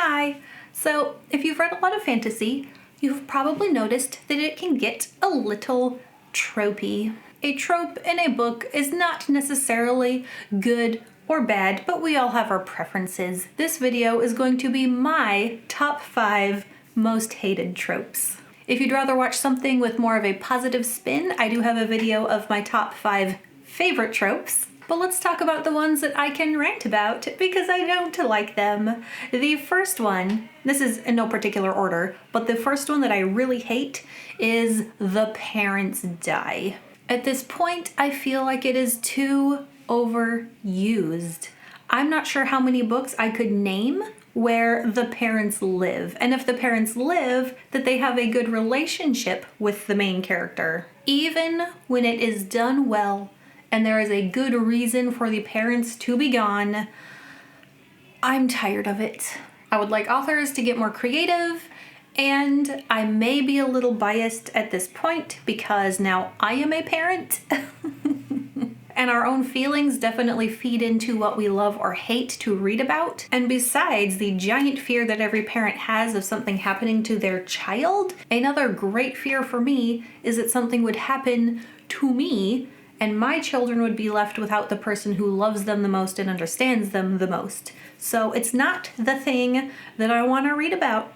Hi! So, if you've read a lot of fantasy, you've probably noticed that it can get a little tropey. A trope in a book is not necessarily good or bad, but we all have our preferences. This video is going to be my top 5 most hated tropes. If you'd rather watch something with more of a positive spin, I do have a video of my top 5 favorite tropes. But let's talk about the ones that I can rant about because I don't like them. The first one, this is in no particular order, but the first one that I really hate is the parents die. At this point, I feel like it is too overused. I'm not sure how many books I could name where the parents live, and if the parents live, that they have a good relationship with the main character. Even when it is done well, and there is a good reason for the parents to be gone, I'm tired of it. I would like authors to get more creative, and I may be a little biased at this point because now I am a parent. And our own feelings definitely feed into what we love or hate to read about. And besides the giant fear that every parent has of something happening to their child, another great fear for me is that something would happen to me and my children would be left without the person who loves them the most and understands them the most. So it's not the thing that I want to read about.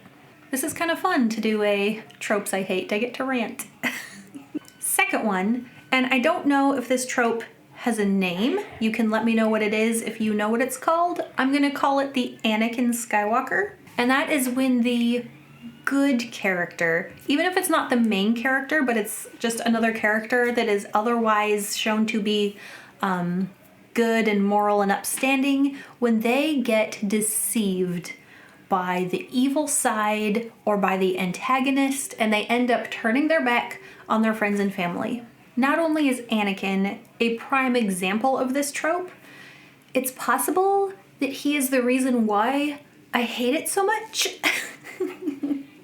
This is kind of fun to do a tropes I hate. I get to rant. Second one, and I don't know if this trope has a name. You can let me know what it is if you know what it's called. I'm gonna call it the Anakin Skywalker. And that is when the good character, even if it's not the main character, but it's just another character that is otherwise shown to be good and moral and upstanding, when they get deceived by the evil side or by the antagonist and they end up turning their back on their friends and family. Not only is Anakin a prime example of this trope, it's possible that he is the reason why I hate it so much.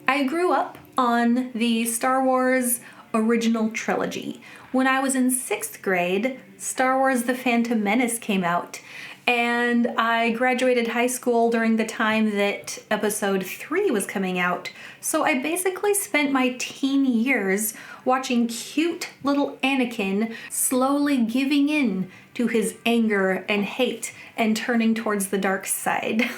I grew up on the Star Wars original trilogy. When I was in 6th grade, Star Wars The Phantom Menace came out, and I graduated high school during the time that episode 3 was coming out. So I basically spent my teen years watching cute little Anakin slowly giving in to his anger and hate and turning towards the dark side.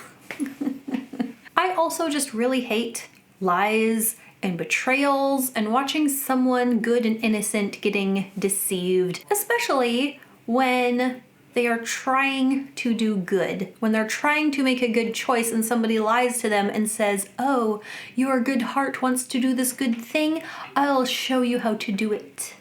I also just really hate lies and betrayals and watching someone good and innocent getting deceived, especially when they are trying to do good, when they're trying to make a good choice and somebody lies to them and says, "Oh, your good heart wants to do this good thing. I'll show you how to do it.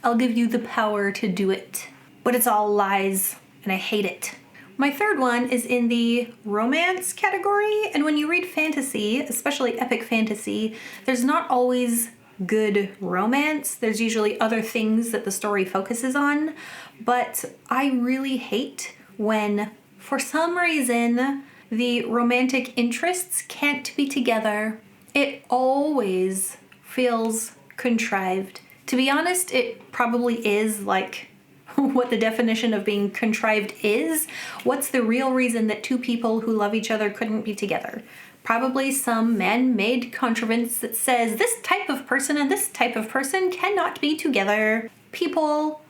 I'll give you the power to do it." But it's all lies, and I hate it. My third one is in the romance category, and when you read fantasy, especially epic fantasy, there's not always good romance. There's usually other things that the story focuses on, but I really hate when, for some reason, the romantic interests can't be together. It always feels contrived. To be honest, it probably is like what the definition of being contrived is. What's the real reason that two people who love each other couldn't be together? Probably some man-made contrivance that says this type of person and this type of person cannot be together. People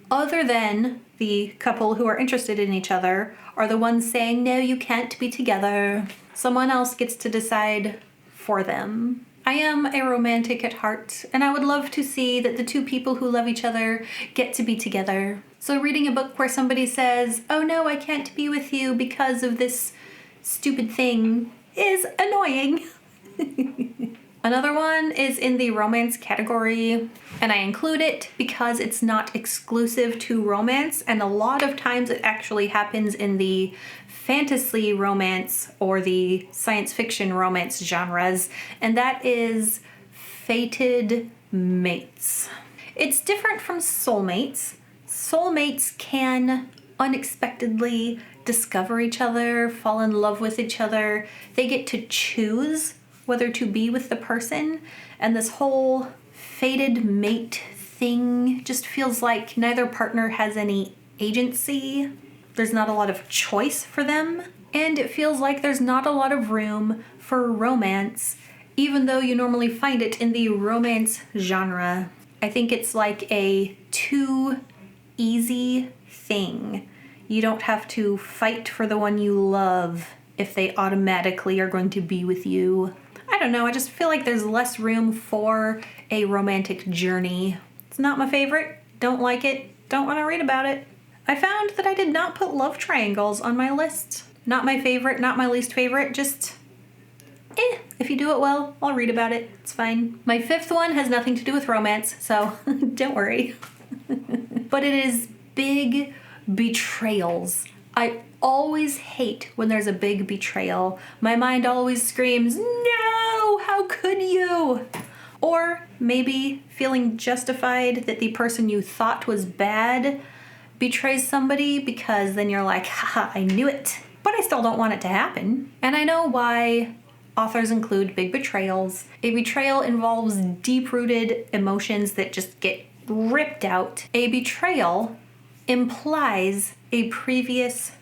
other than the couple who are interested in each other are the ones saying, no, you can't be together. Someone else gets to decide for them. I am a romantic at heart, and I would love to see that the two people who love each other get to be together. So reading a book where somebody says, oh no, I can't be with you because of this stupid thing, is annoying. Another one is in the romance category, and I include it because it's not exclusive to romance, and a lot of times it actually happens in the fantasy romance or the science fiction romance genres, and that is fated mates. It's different from soulmates. Soulmates can unexpectedly discover each other, fall in love with each other. They get to choose whether to be with the person, and this whole fated mate thing just feels like neither partner has any agency. There's not a lot of choice for them. and it feels like there's not a lot of room for romance, even though you normally find it in the romance genre. I think it's like a too easy thing. You don't have to fight for the one you love if they automatically are going to be with you. I don't know, I just feel like there's less room for a romantic journey. It's not my favorite, don't like it, don't want to read about it. I found that I did not put love triangles on my list. Not my favorite, not my least favorite, just if you do it well, I'll read about it, it's fine. My fifth one has nothing to do with romance, so don't worry. But it is big betrayals. I always hate when there's a big betrayal. My mind always screams, no, how could you? Or maybe feeling justified that the person you thought was bad betrays somebody, because then you're like, haha, I knew it. But I still don't want it to happen. And I know why authors include big betrayals. A betrayal involves deep-rooted emotions that just get ripped out. A betrayal implies a previous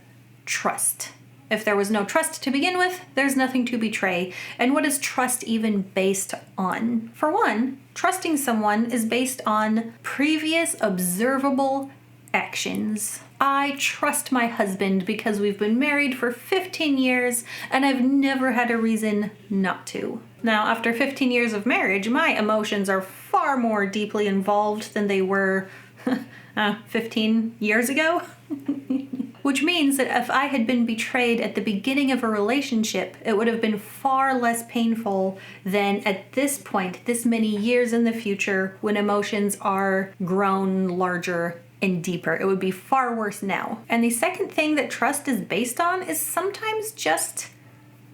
trust. If there was no trust to begin with, there's nothing to betray. And what is trust even based on? For one, trusting someone is based on previous observable actions. I trust my husband because we've been married for 15 years and I've never had a reason not to. Now, after 15 years of marriage, my emotions are far more deeply involved than they were 15 years ago. Which means that if I had been betrayed at the beginning of a relationship, it would have been far less painful than at this point, this many years in the future, when emotions are grown larger and deeper. It would be far worse now. And the second thing that trust is based on is sometimes just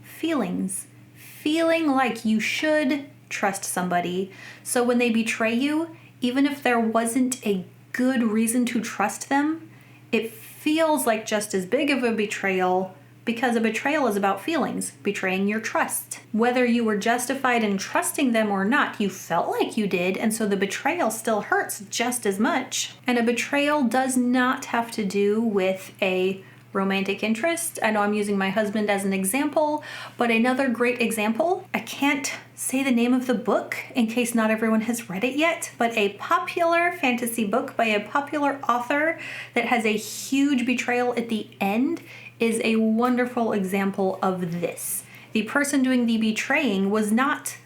feelings. Feeling like you should trust somebody. So when they betray you, even if there wasn't a good reason to trust them, it feels like just as big of a betrayal, because a betrayal is about feelings, betraying your trust. Whether you were justified in trusting them or not, you felt like you did, and so the betrayal still hurts just as much. And a betrayal does not have to do with a romantic interest. I know I'm using my husband as an example, but another great example, I can't say the name of the book in case not everyone has read it yet, but a popular fantasy book by a popular author that has a huge betrayal at the end is a wonderful example of this. The person doing the betraying was not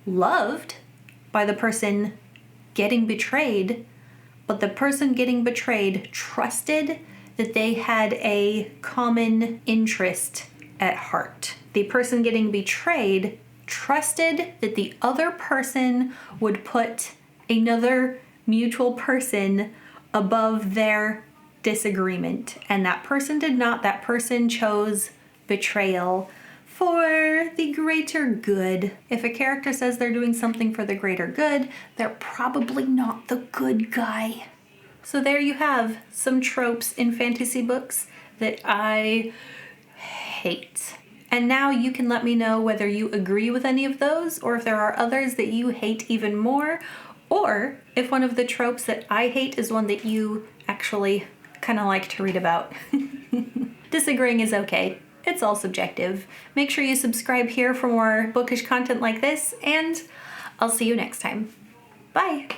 loved by the person getting betrayed, but the person getting betrayed trusted that they had a common interest at heart. The person getting betrayed trusted that the other person would put another mutual person above their disagreement. And that person did not. That person chose betrayal for the greater good. If a character says they're doing something for the greater good, they're probably not the good guy. So there you have some tropes in fantasy books that I hate. And now you can let me know whether you agree with any of those, or if there are others that you hate even more, or if one of the tropes that I hate is one that you actually kind of like to read about. Disagreeing is okay. It's all subjective. Make sure you subscribe here for more bookish content like this, and I'll see you next time. Bye!